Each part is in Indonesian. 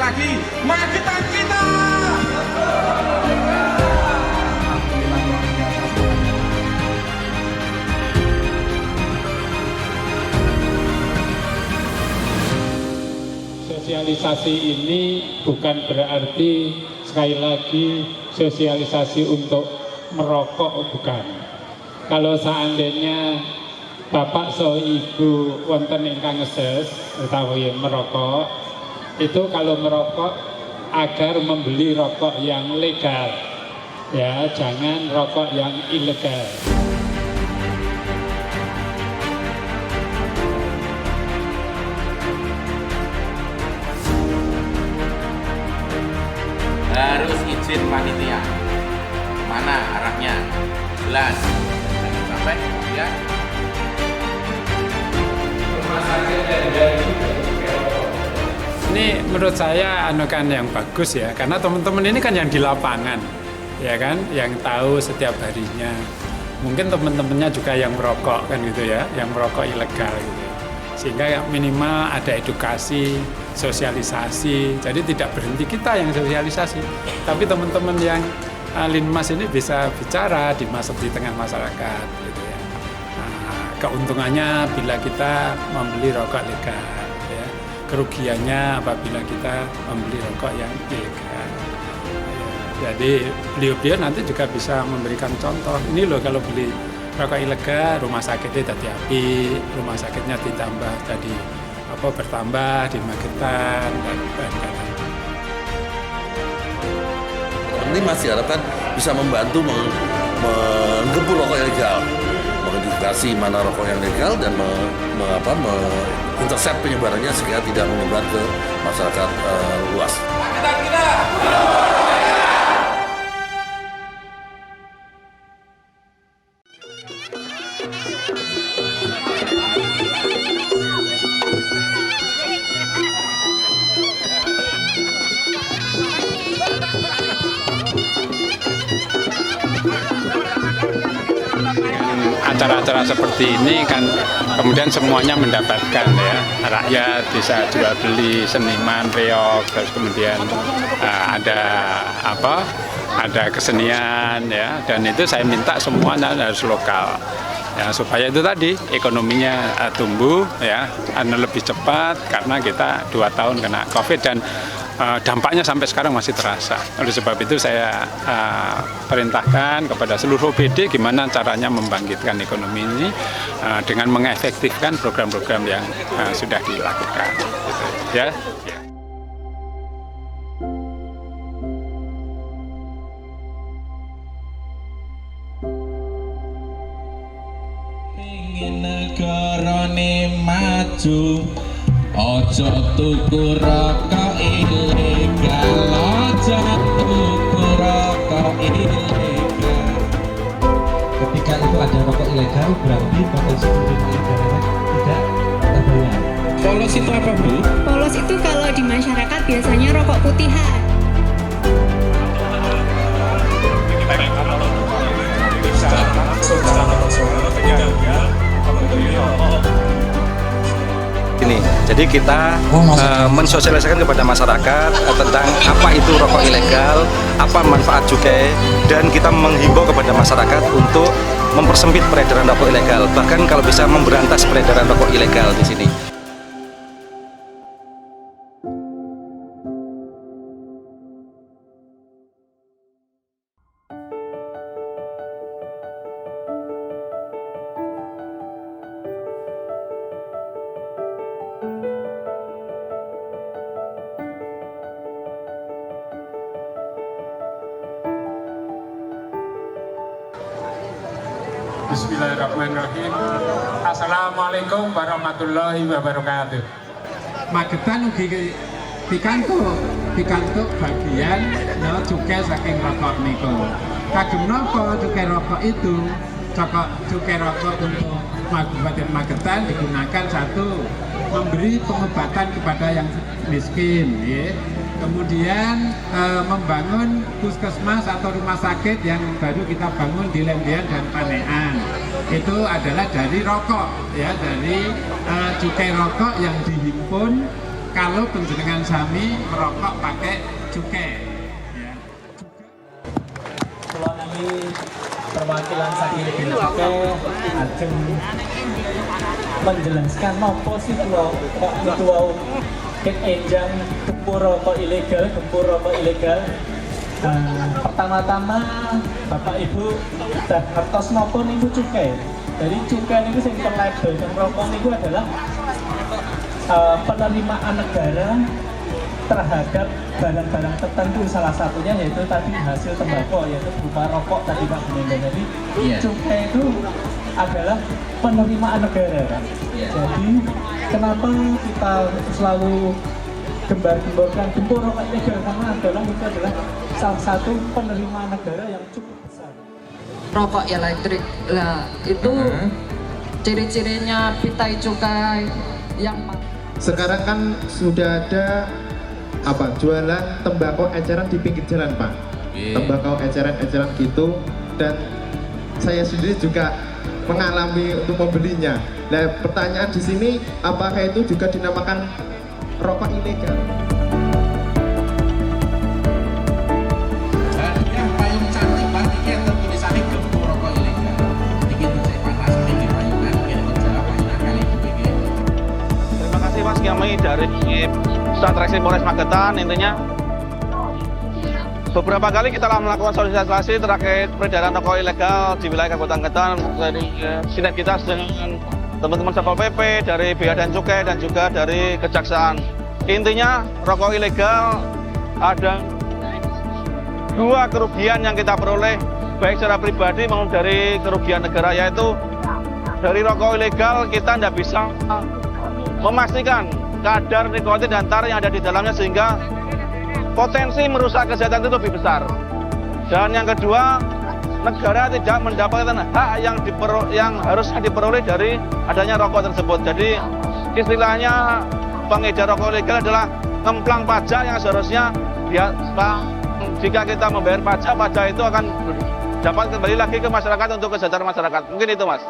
lagi Magetan kita. Sosialisasi ini bukan berarti sekali lagi sosialisasi untuk merokok, bukan. Kalau seandainya bapak so ibu wonten ingkang ngeses utawi merokok, itu kalau merokok agar membeli rokok yang legal, ya, jangan rokok yang ilegal. Harus izin panitia. Mana arahnya? Jelas. Jangan sampai ya. Ini menurut saya kan yang bagus ya, karena teman-teman ini kan yang di lapangan, ya kan, yang tahu setiap harinya. Mungkin teman-temannya juga yang merokok kan gitu ya, yang merokok ilegal gitu. Sehingga minimal ada edukasi, sosialisasi, jadi tidak berhenti kita yang sosialisasi, tapi teman-teman yang Linmas ini bisa bicara di tengah masyarakat gitu ya. Nah, keuntungannya bila kita membeli rokok legal, ya. Kerugiannya apabila kita membeli rokok yang ilegal. Ya. Jadi beliau nanti juga bisa memberikan contoh, ini loh kalau beli rokok ilegal, rumah sakitnya jadi api, rumah sakitnya ditambah jadi bertambah di Magetan dan lain-lain. Ini masih harapkan bisa membantu menggempur rokok ilegal, mengedukasi mana rokok yang legal dan mengintercept penyebarannya sehingga tidak menyebar ke masyarakat luas. Magetan kita. Acara-acara seperti ini kan kemudian semuanya mendapatkan ya, rakyat bisa jual beli, seniman, reok, terus kemudian ada kesenian ya, dan itu saya minta semuanya harus lokal ya, supaya itu tadi ekonominya tumbuh ya, lebih cepat karena kita 2 tahun kena COVID dan dampaknya sampai sekarang masih terasa. Oleh sebab itu saya perintahkan kepada seluruh OPD gimana caranya membangkitkan ekonomi ini dengan mengefektifkan program-program yang sudah dilakukan. Ya. Ingin negarane maju, ojo tuku rokok ilegal, ojo tuku rokok ilegal. Ketika itu ada rokok ilegal, berarti potensi penerimaan negara tidak terbayar. Polos itu apa, Bu? Polos itu kalau di masyarakat biasanya rokok putihan. Ini, jadi kita mensosialisasikan kepada masyarakat tentang apa itu rokok ilegal, apa manfaat cukai, dan kita menghimbau kepada masyarakat untuk mempersempit peredaran rokok ilegal, bahkan kalau bisa memberantas peredaran rokok ilegal di sini. Bismillahirrahmanirrahim. Assalamualaikum warahmatullahi wabarakatuh. Magetan ugi pikantuk bagian cukai saking rokok niku. Kagem napa cukai rokok itu? Cukai rokok untuk Kabupaten Magetan digunakan satu, memberi pengobatan kepada yang miskin, ya. Kemudian membangun puskesmas atau rumah sakit yang baru kita bangun di Lembian dan Panean. Itu adalah dari rokok, ya, dari cukai rokok yang dihimpun kalau penjenengan sami merokok pakai cukai. Ya. Kalau nanti perwakilan saking cukai ajeng menjelaskan nopo sih kok ketua kek enjang gempur rokok ilegal. Pertama-tama Bapak Ibu dah ngertos nopo niku cukai. Jadi cukai niku sing terlabel teng rokok niku adalah penerimaan negara terhadap barang-barang tertentu, salah satunya yaitu tadi hasil tembakau, yaitu berupa rokok tadi Pak Bunda. Jadi cukai itu adalah penerimaan negara, Pak. Jadi kenapa kita selalu gembar-gemborkan gempur rokok ilegal, karena itu adalah salah satu penerimaan negara yang cukup besar. Rokok elektrik lah itu ciri-cirinya pitai cukai yang sekarang kan sudah ada jualan tembakau eceran di pinggir jalan, Pak. Tembakau eceran gitu, dan saya sendiri juga mengalami untuk membelinya. Nah, pertanyaan di sini, apakah itu juga dinamakan rokok ilegal? Yang paling cantik banget ini tulisannya gempur rokok ilegal. Bikin saya panas ini payungan, bikin menjawab payungan kali ini. Terima kasih Mas Kiamai dari Satreskrim Polres Magetan. Intinya beberapa kali kita telah melakukan sosialisasi terkait peredaran rokok ilegal di wilayah Kabupaten Magetan dari sinergitas dengan teman-teman Satpol PP, dari Bea dan Cukai, dan juga dari Kejaksaan. Intinya rokok ilegal ada dua kerugian yang kita peroleh, baik secara pribadi maupun dari kerugian negara, yaitu dari rokok ilegal kita tidak bisa memastikan kadar nikotin dan tar yang ada di dalamnya, sehingga potensi merusak kesehatan itu lebih besar. Dan yang kedua, negara tidak mendapatkan hak yang harusnya diperoleh dari adanya rokok tersebut. Jadi istilahnya pengedar rokok ilegal adalah ngemplang pajak yang seharusnya jika kita membayar pajak itu akan dapat kembali lagi ke masyarakat untuk kesejahteraan masyarakat. Mungkin itu, Mas.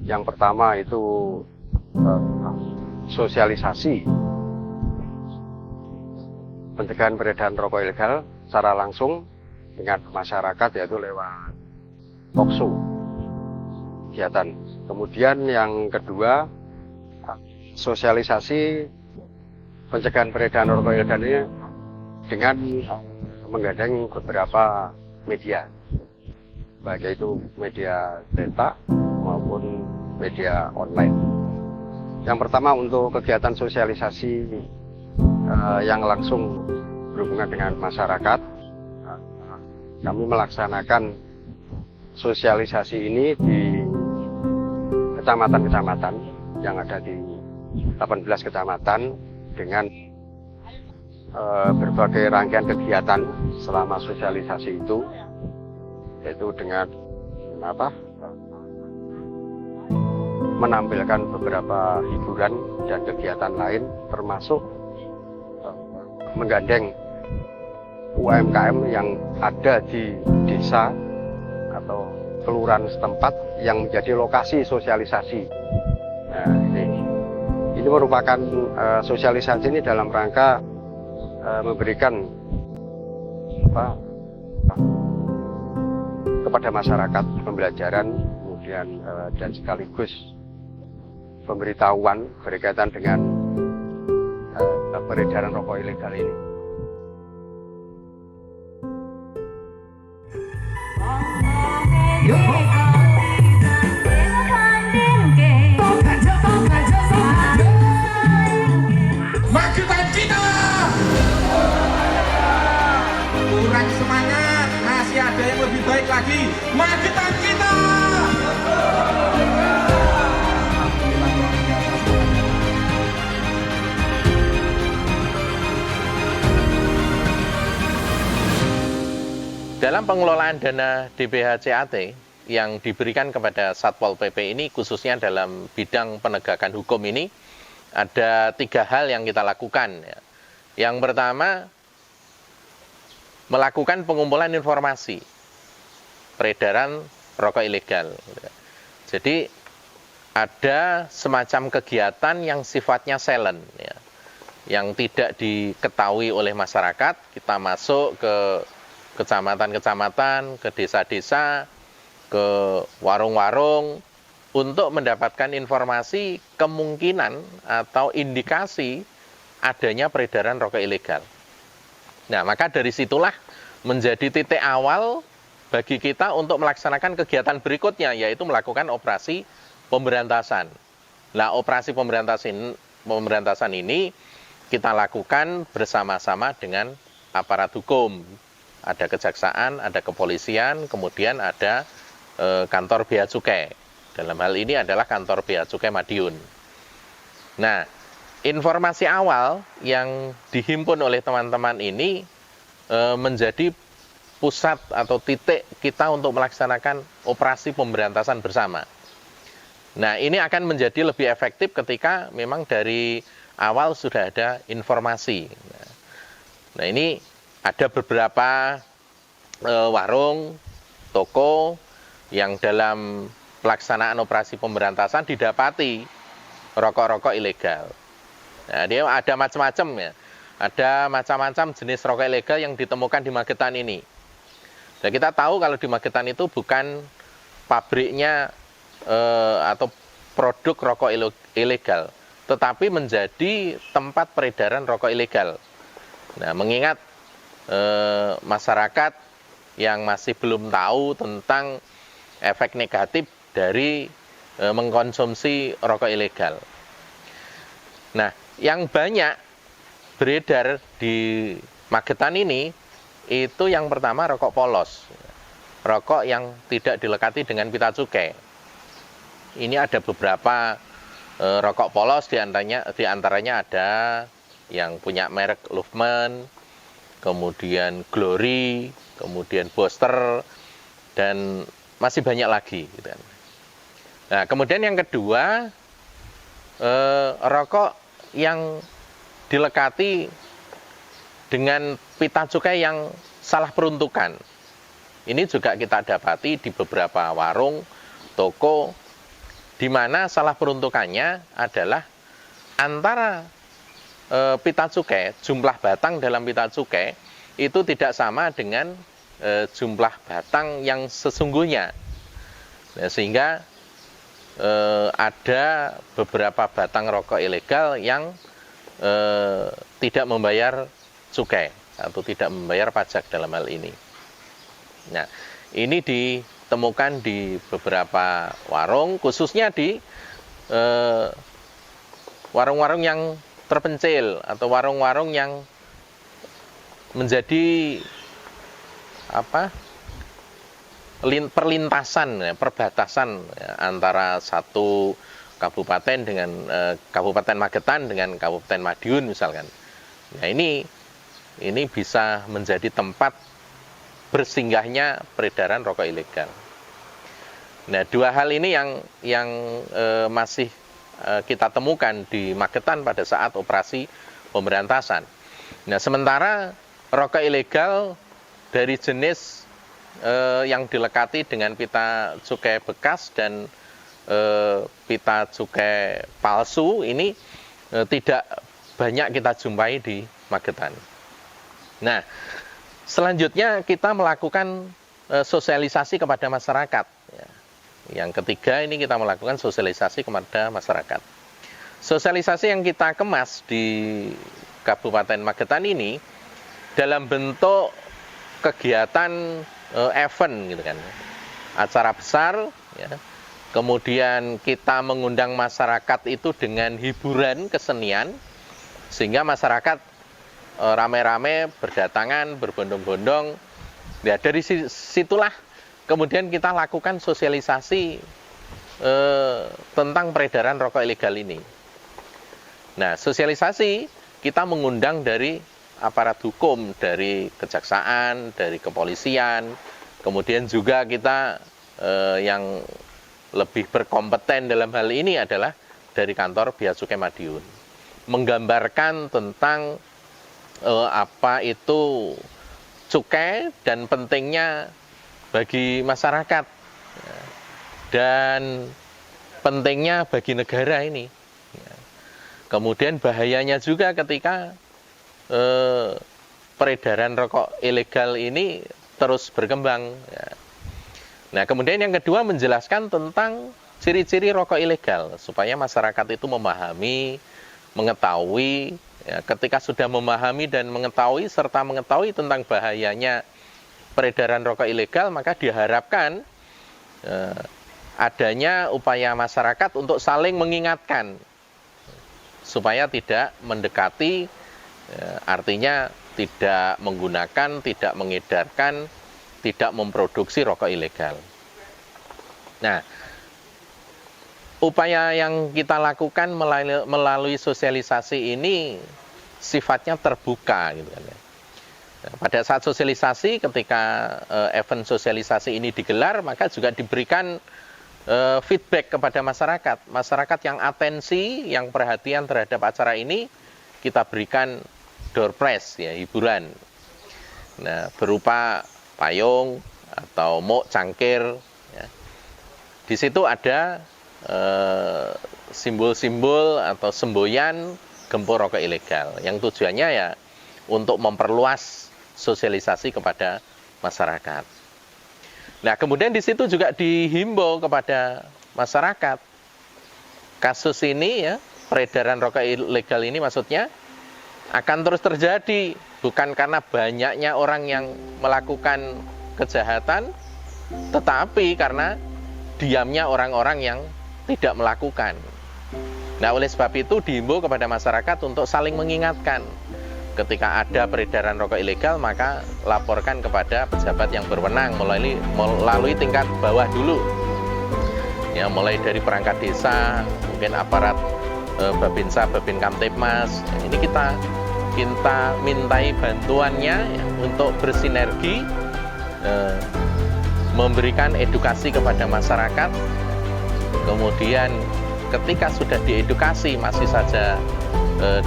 Yang pertama itu sosialisasi pencegahan peredaran rokok ilegal secara langsung dengan masyarakat, yaitu lewat talkshow kegiatan. Kemudian yang kedua, sosialisasi pencegahan peredaran rokok ilegal ini dengan menggandeng beberapa media, baik itu media cetak maupun media online. Yang pertama, untuk kegiatan sosialisasi yang langsung berhubungan dengan masyarakat, kami melaksanakan sosialisasi ini di kecamatan-kecamatan yang ada di 18 kecamatan dengan berbagai rangkaian kegiatan selama sosialisasi itu, yaitu dengan menampilkan beberapa hiburan dan kegiatan lain, termasuk menggandeng UMKM yang ada di desa atau kelurahan setempat yang menjadi lokasi sosialisasi. Nah, ini merupakan sosialisasi ini dalam rangka memberikan kepada masyarakat pembelajaran, kemudian dan sekaligus pemberitahuan berkaitan dengan peredaran rokok ilegal ini. Magetan kita kurang semangat, masih ada yang lebih baik lagi. Magetan kita. dalam pengelolaan dana DBH-CAT yang diberikan kepada Satpol PP ini, khususnya dalam bidang penegakan hukum ini, ada 3 hal yang kita lakukan. Yang pertama, melakukan pengumpulan informasi peredaran rokok ilegal. Jadi ada semacam kegiatan yang sifatnya silent, yang tidak diketahui oleh masyarakat. Kita masuk ke kecamatan-kecamatan, ke desa-desa, ke warung-warung untuk mendapatkan informasi kemungkinan atau indikasi adanya peredaran rokok ilegal. Nah, maka dari situlah menjadi titik awal bagi kita untuk melaksanakan kegiatan berikutnya, yaitu melakukan operasi pemberantasan. Nah, operasi pemberantasan ini kita lakukan bersama-sama dengan aparat hukum. Ada kejaksaan, ada kepolisian, kemudian ada kantor Bea Cukai. Dalam hal ini adalah kantor Bea Cukai Madiun. Nah, informasi awal yang dihimpun oleh teman-teman ini menjadi pusat atau titik kita untuk melaksanakan operasi pemberantasan bersama. Nah, ini akan menjadi lebih efektif ketika memang dari awal sudah ada informasi. Nah, ini ada beberapa warung, toko yang dalam pelaksanaan operasi pemberantasan didapati rokok-rokok ilegal. Nah, dia ada macam-macam ya. Ada macam-macam jenis rokok ilegal yang ditemukan di Magetan ini. Nah, kita tahu kalau di Magetan itu bukan pabriknya atau produk rokok ilegal, tetapi menjadi tempat peredaran rokok ilegal. Nah, mengingat masyarakat yang masih belum tahu tentang efek negatif dari mengkonsumsi rokok ilegal. Nah, yang banyak beredar di Magetan ini, itu yang pertama rokok polos. Rokok yang tidak dilekati dengan pita cukai. Ini ada beberapa rokok polos, di antaranya ada yang punya merek Luftman, kemudian Glory, kemudian Boster, dan masih banyak lagi. Gitu kan. Nah, kemudian yang kedua, rokok yang dilekati dengan pita cukai yang salah peruntukan. Ini juga kita dapati di beberapa warung, toko, di mana salah peruntukannya adalah antara pita cukai, jumlah batang dalam pita cukai itu tidak sama dengan jumlah batang yang sesungguhnya. Nah, sehingga ada beberapa batang rokok ilegal yang tidak membayar cukai atau tidak membayar pajak dalam hal ini. Nah, ini ditemukan di beberapa warung, khususnya di warung-warung yang terpencil atau warung-warung yang menjadi perlintasan, perbatasan antara satu kabupaten dengan Kabupaten Magetan dengan Kabupaten Madiun misalkan. Nah, ini bisa menjadi tempat bersinggahnya peredaran rokok ilegal. Nah, 2 hal ini yang masih kita temukan di Magetan pada saat operasi pemberantasan. Nah, sementara rokok ilegal dari jenis yang dilekati dengan pita cukai bekas dan pita cukai palsu ini tidak banyak kita jumpai di Magetan. Nah, selanjutnya kita melakukan sosialisasi kepada masyarakat. Yang ketiga ini kita melakukan sosialisasi kepada masyarakat. Sosialisasi yang kita kemas di Kabupaten Magetan ini dalam bentuk kegiatan event gitu kan, acara besar ya. Kemudian kita mengundang masyarakat itu dengan hiburan kesenian, sehingga masyarakat rame-rame berdatangan, berbondong-bondong. Ya, dari situlah kemudian kita lakukan sosialisasi tentang peredaran rokok ilegal ini. Nah, sosialisasi kita mengundang dari aparat hukum, dari kejaksaan, dari kepolisian, kemudian juga kita yang lebih berkompeten dalam hal ini adalah dari kantor Bea Cukai Madiun, menggambarkan tentang apa itu cukai dan pentingnya bagi masyarakat dan pentingnya bagi negara ini. Kemudian bahayanya juga ketika peredaran rokok ilegal ini terus berkembang. Nah, kemudian yang kedua menjelaskan tentang ciri-ciri rokok ilegal supaya masyarakat itu memahami, mengetahui. Ya, ketika sudah memahami dan mengetahui serta mengetahui tentang bahayanya peredaran rokok ilegal, maka diharapkan adanya upaya masyarakat untuk saling mengingatkan supaya tidak mendekati, artinya tidak menggunakan, tidak mengedarkan, tidak memproduksi rokok ilegal. Nah, upaya yang kita lakukan melalui sosialisasi ini sifatnya terbuka, gitu kan ya. Pada saat sosialisasi, ketika event sosialisasi ini digelar, maka juga diberikan feedback kepada masyarakat. Masyarakat yang atensi, yang perhatian terhadap acara ini, kita berikan door prize, ya, hiburan. Nah, berupa payung atau muk cangkir. Ya. Di situ ada simbol-simbol atau semboyan gempur rokok ilegal yang tujuannya ya untuk memperluas sosialisasi kepada masyarakat. Nah, kemudian di situ juga dihimbau kepada masyarakat. Kasus ini ya, peredaran rokok ilegal ini maksudnya akan terus terjadi, bukan karena banyaknya orang yang melakukan kejahatan, tetapi karena diamnya orang-orang yang tidak melakukan. Nah, oleh sebab itu dihimbau kepada masyarakat untuk saling mengingatkan. Ketika ada peredaran rokok ilegal, maka laporkan kepada pejabat yang berwenang melalui tingkat bawah dulu. Ya, mulai dari perangkat desa, mungkin aparat Babinsa, Babin Kamtipmas. Ini kita mintai bantuannya ya, untuk bersinergi, memberikan edukasi kepada masyarakat. Kemudian ketika sudah diedukasi masih saja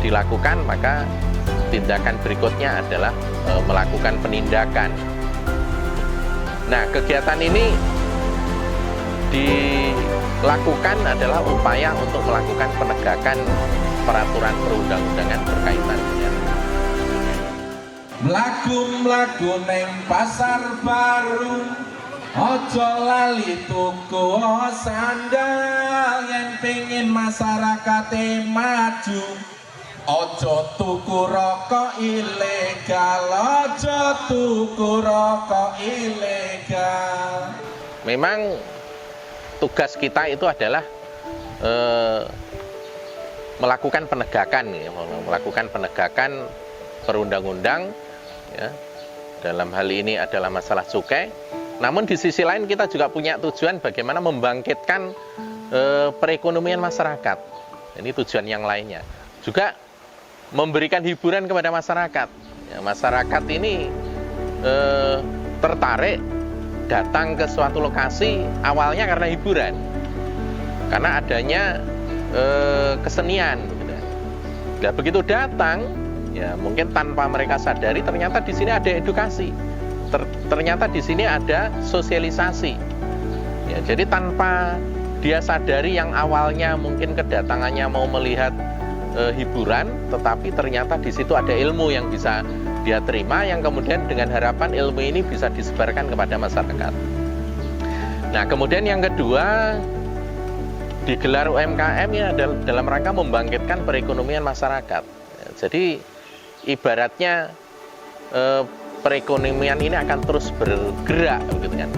dilakukan, maka tindakan berikutnya adalah melakukan penindakan. Nah, kegiatan ini dilakukan adalah upaya untuk melakukan penegakan peraturan perundang-undangan berkaitan dengan mlaku-mlaku neng pasar baru, ojo lali tuku sandal, yang pengin masyarakat maju. Ojo tuku rokok ilegal, ojo tuku rokok ilegal. Memang tugas kita itu adalah melakukan penegakan, ya, melakukan penegakan perundang-undang, ya. Dalam hal ini adalah masalah cukai. Namun di sisi lain kita juga punya tujuan bagaimana membangkitkan perekonomian masyarakat. Ini tujuan yang lainnya. Juga memberikan hiburan kepada masyarakat. Ya, masyarakat ini tertarik datang ke suatu lokasi awalnya karena hiburan, karena adanya kesenian. Nah, begitu datang, ya mungkin tanpa mereka sadari ternyata di sini ada edukasi, ternyata di sini ada sosialisasi. Ya, jadi tanpa dia sadari yang awalnya mungkin kedatangannya mau melihat hiburan, tetapi ternyata di situ ada ilmu yang bisa dia terima, yang kemudian dengan harapan ilmu ini bisa disebarkan kepada masyarakat. Nah, kemudian yang kedua, digelar UMKM ini adalah dalam rangka membangkitkan perekonomian masyarakat. Jadi ibaratnya perekonomian ini akan terus bergerak, begitu kan.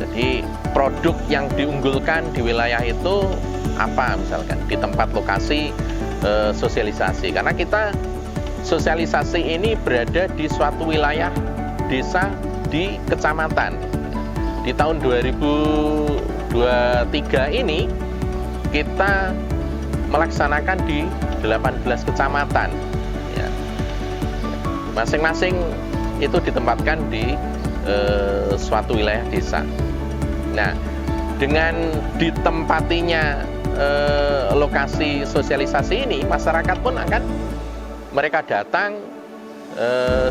Jadi produk yang diunggulkan di wilayah itu apa, misalkan di tempat lokasi sosialisasi, karena kita sosialisasi ini berada di suatu wilayah desa di kecamatan. Di tahun 2023 ini kita melaksanakan di 18 kecamatan, ya. masing-masing itu ditempatkan di suatu wilayah desa. Nah, dengan ditempatinya lokasi sosialisasi ini, masyarakat pun akan mereka datang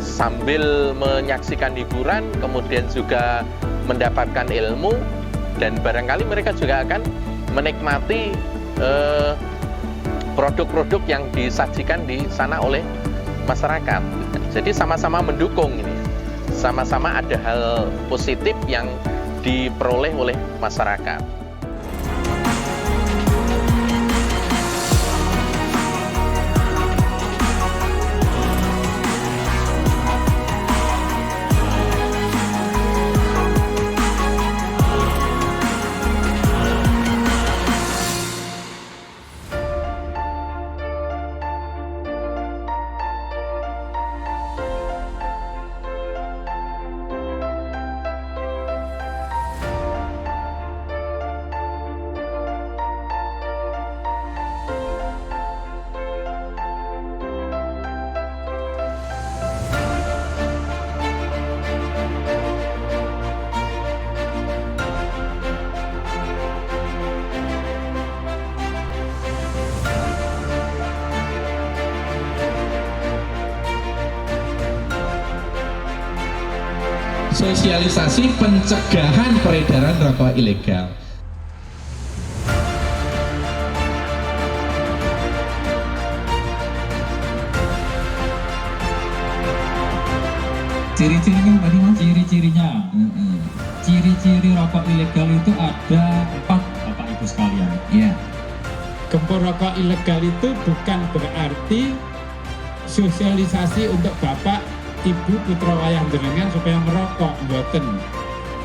sambil menyaksikan hiburan, kemudian juga mendapatkan ilmu, dan barangkali mereka juga akan menikmati produk-produk yang disajikan di sana oleh masyarakat. Jadi sama-sama mendukung ini, sama-sama ada hal positif yang diperoleh oleh masyarakat. Sosialisasi pencegahan peredaran rokok ilegal. Ciri-cirinya tadi Mas? Ciri-cirinya. Ciri-ciri rokok ilegal itu ada 4, Bapak Ibu sekalian. Iya. Gempur rokok ilegal itu bukan berarti sosialisasi untuk Bapak Ibu putra wayah jenengan supaya merokok, mboten.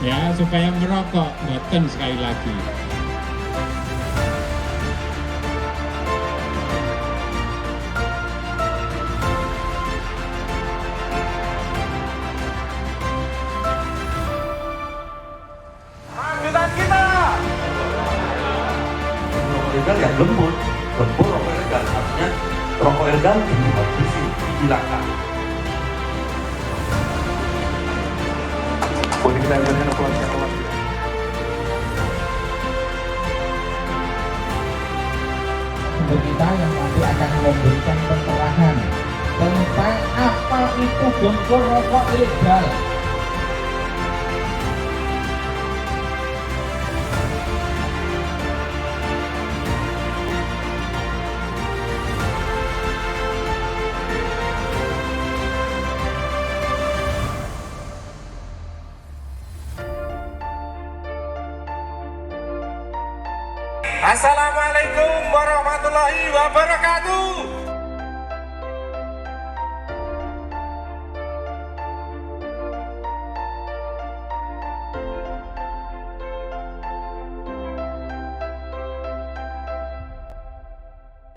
Ya, supaya merokok, mboten sekali lagi. Lanjutan kita. Rokok ilegal yang lembut, gempur rokok ilegal, artinya rokok ilegal dihabisi, dihilangkan. Untuk kita yang nanti akan memberikan pencerahan tentang apa itu gempur rokok ilegal. Assalamualaikum warahmatullahi wabarakatuh.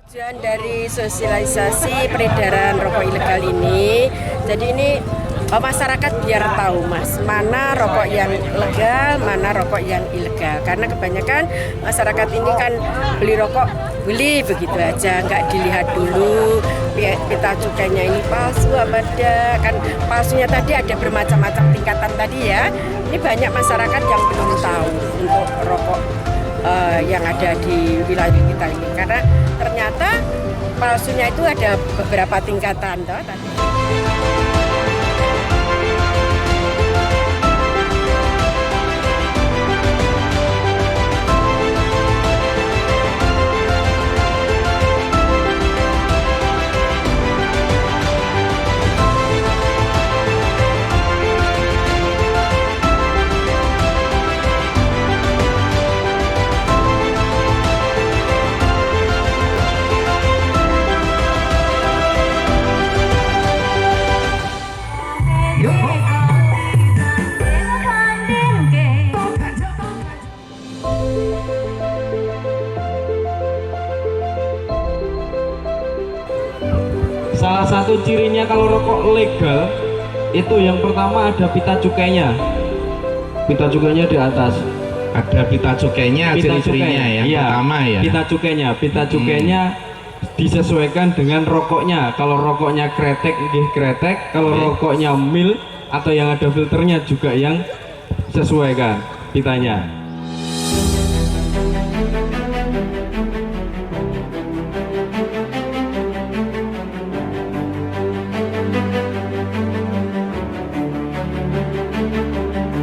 Tujuan dari sosialisasi peredaran rokok ilegal ini, jadi ini masyarakat biar tahu Mas, mana rokok yang legal, mana rokok yang ilegal. Karena kebanyakan masyarakat ini kan beli rokok, beli begitu aja, nggak dilihat dulu pita cukainya ini palsu apa enggak. Kan palsunya tadi ada bermacam-macam tingkatan tadi ya. Ini banyak masyarakat yang belum tahu untuk rokok yang ada di wilayah kita ini. Karena ternyata palsunya itu ada beberapa tingkatan toh tadi. Salah satu cirinya kalau rokok legal itu yang pertama ada pita cukainya. Pita cukainya di atas. Ada pita cukainya, ciri-cirinya yang iya, pertama ya. Pita cukainya disesuaikan dengan rokoknya. Kalau rokoknya kretek, nggih kretek. Kalau rokoknya mil atau yang ada filternya juga yang sesuaikan pitanya.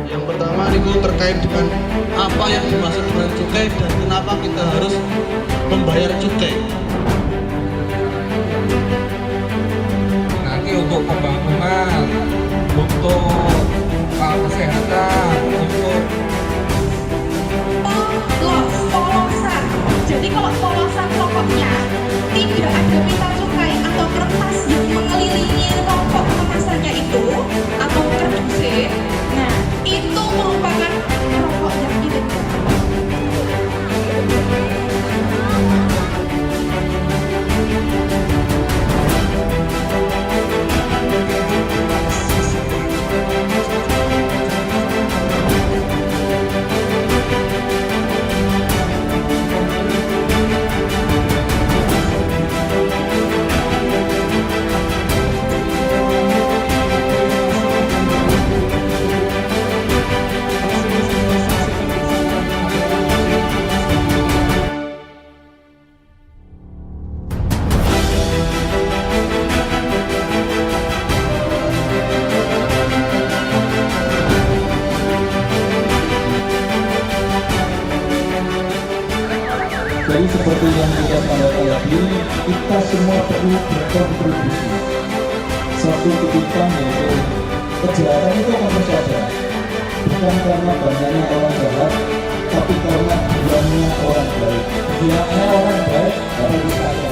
Yang pertama itu terkait dengan apa yang dimaksud dengan cukai dan kenapa kita harus membayar cukai. Nanti untuk pembangunan, untuk kesehatan, untuk polosan. Jadi kalau polosan rokoknya tidak ada pita cukai atau kertas yang mengelilingi rokok kemasannya itu atau kerdusnya, nah itu merupakan rokok yang ilegal. Jadi seperti yang kita tahu tadi, kita semua perlu berkontribusi. Satu ketika yaitu kejahatan itu akan terus ada, bukan karena banyaknya orang jahat, tapi karena diamnya orang baik. Diamnya orang baik baru bisa ada.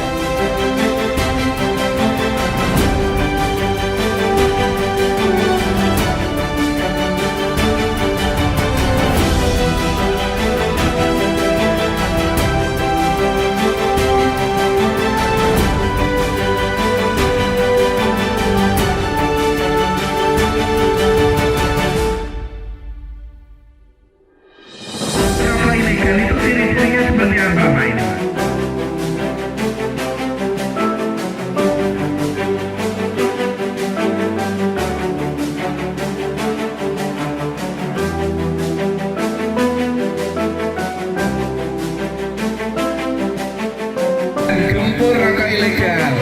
Gempur rokok ilegal.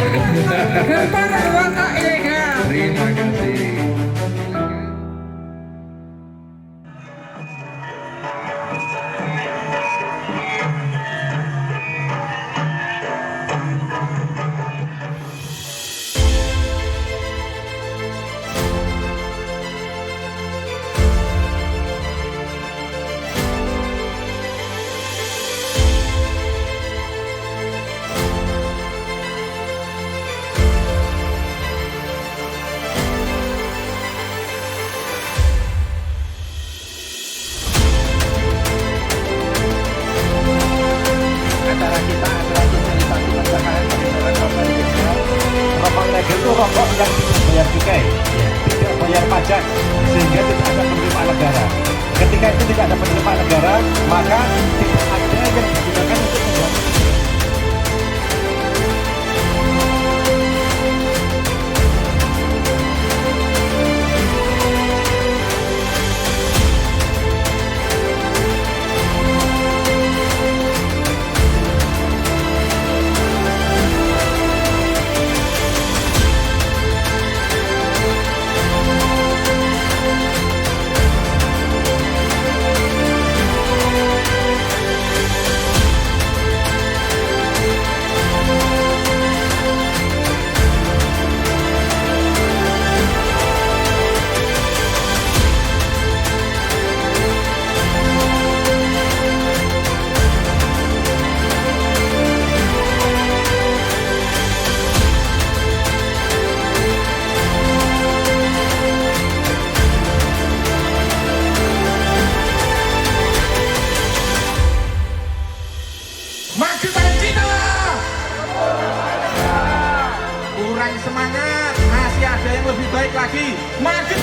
Gempur rokok ilegal. Terima kasih. Rokok ilegal itu rokok yang tidak bayar cukai, tidak bayar pajak, sehingga tidak ada penerimaan negara. Ketika itu tidak ada penerimaan negara, maka tidak ada yang digunakan untuk membuat. Kurang semangat, masih ada yang lebih baik lagi. Maju